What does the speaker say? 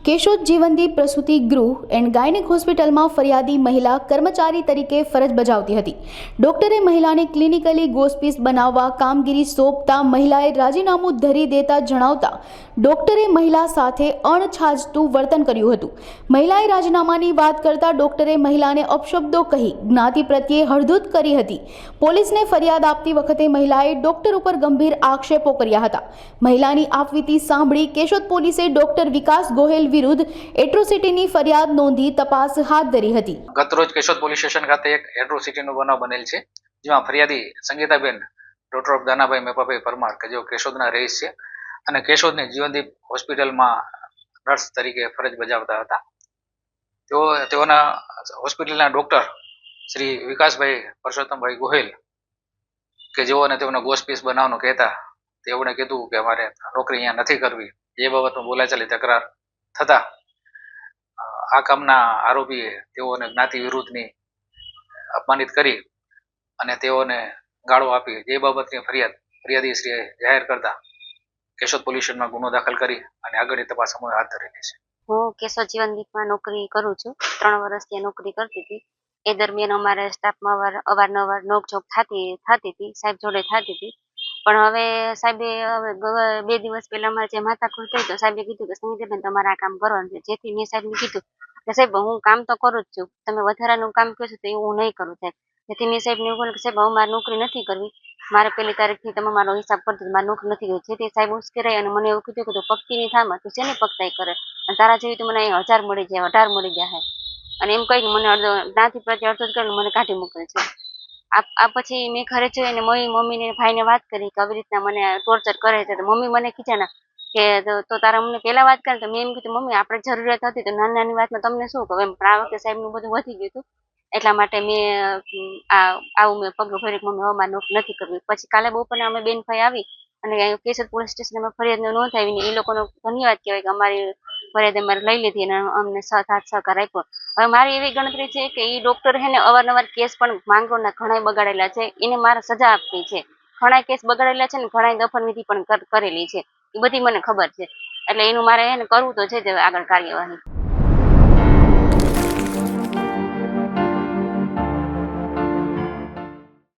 કેશોદ જીવનદીપ પ્રસૂતિ ગૃહ and gynaec હોસ્પિટલમાં ફરિયાદી મહિલા કર્મચારી તરીકે ફરજ બજાવતી હતી. ડોક્ટરે મહિલાને ક્લિનિકલી ગોસ્પીસ બનાવવા કામગીરી સોંપતા મહિલાએ રાજીનામું ધરી દેતા જણાવતા ડોક્ટરે મહિલા સાથે અણછાજતું વર્તન કર્યું હતું. મહિલાએ રાજીનામાની વાત કરતા ડોક્ટરે મહિલાને અપશબ્દો કહી જ્ઞાતિ પ્રત્યે હળધૂત કરી હતી. પોલીસને ફરિયાદ આપતી વખતે મહિલાએ ડોક્ટર ઉપર ગંભીર આક્ષેપો કર્યા હતા. મહિલાની આપવીતી સાંભળી કેશોદ પોલીસે ડોક્ટર વિકાસ ગોહેલ વિરુદ્ધ એટ્રોસિટીની ફરિયાદ નોંધી તપાસ હાથ ધરી હતી. ગતરોજ કેશોદ પોલીસ સ્ટેશન ખાતે એક એટ્રોસિટીનો બનાવ બનેલ છે, જેમાં ફરિયાદી સંગીતાબેન ડોટર ઓફ દાનાભાઈ મેપાભાઈ પરમાર કે જેઓ કેશોદના રહીશ છે અને કેશોદની જીવનદીપ હોસ્પિટલમાં નર્સ તરીકે ફરજ બજાવતા હતા. તેઓના હોસ્પિટલના ડોક્ટર શ્રી વિકાસભાઈ પરસોત્તમભાઈ ગોહેલ કે જેઓને તેઓને ગોસ્પીસ બનાવવાનું કહેતા તેઓને કીધું કે અમારે નોકરી અહીંયા નથી કરવી. એ બાબતમાં બોલાચાલી તકરાર થતા આ કામના આરોપીએ તેઓને જ્ઞાતિ વિરુદ્ધની અપમાનિત કરી અને તેઓને ગાળો આપી એ બાબતની ફરિયાદીશ્રીએ જાહેર કરતા કેશોદ પોલીસ સ્ટેશનમાં ગુનો દાખલ કરી અને આગળની તપાસ અમે હાથ ધરેલી છે. હું કેશોદ જીવનદીપમાં નોકરી કરું છું. 3 વર્ષથી નોકરી કરતી હતી. એ દરમિયાન અમારા સ્ટાફમાં અવારનવાર નોકઝોક થતી હતી, સાહેબ જોડે થતી હતી. પણ હવે સાહેબે હવે 2 દિવસ પહેલા અમારે જે માથાકૂટ થઈ તો સાહેબે કીધું કે સંગીતાબેન તમારે આ કામ કરવાનું છે. જેથી મેં સાહેબને કીધું કે સાહેબ હું કામ તો કરું જ છું, તમે વધારાનું કામ કહો છો તો એવું હું નહીં કરું સાહેબ. જેથી મેં સાહેબને એવું કહ્યું કે સાહેબ હવે મારે નોકરી નથી કરવી, મારે 1લી તારીખથી તમે મારો હિસાબ કરી દો, મારે નોકરી નથી કરવી. જેથી સાહેબ ઉશ્કેરાઈ અને મને એવું કીધું કે તું પગતીની થામાં તું શેની પગતાઈ કરે અને તારા જેવી તો મને 1000 મળી જાય, 18 મળી જાય અને એમ કહીને મને જ્ઞાતિ પ્રત્યે અડધો કરીને મને કાઢી મૂકે છે. આ પછી મેં ઘરે જઈને મમ્મીને ભાઈને વાત કરી કે આવી રીતના મને ટોર્ચર કરે છે. તો મમ્મી મને કીધા કે તો તારા અમને પહેલા વાત કરે. તો મેં એમ કીધું મમ્મી આપણે જરૂરિયાત હતી તો નાની વાતમાં તમને શું કહું એમ. પણ આ વખતે સાહેબનું બધું વધી ગયું હતું એટલા માટે મેં આવું મેં પગલું ભર્યું કે મમ્મી હવે મારે નોકરી નથી કરવી. પછી કાલે બપોરે અમે બેન ભાઈ આવી અને કેશોદ પોલીસ સ્ટેશનમાં ફરિયાદ નોંધાવીને એ લોકોનો ધન્યવાદ કહેવાય કે અમારી ફરિયાદ અમારે લઈ લીધી અને અમને સાથ સહકાર આપ્યો. હવે મારી એવી ગણતરી છે કે એ ડોક્ટર છે ને અવારનવાર કેસ પણ માંગરોળના ઘણા બગાડેલા છે, એને મારે સજા આપવી છે. ઘણા કેસ બગાડેલા છે ને ઘણા દફનવિધિ પણ કરેલી છે, એ બધી મને ખબર છે. એટલે એનું મારે કરવું તો છે જ આગળ કાર્યવાહી.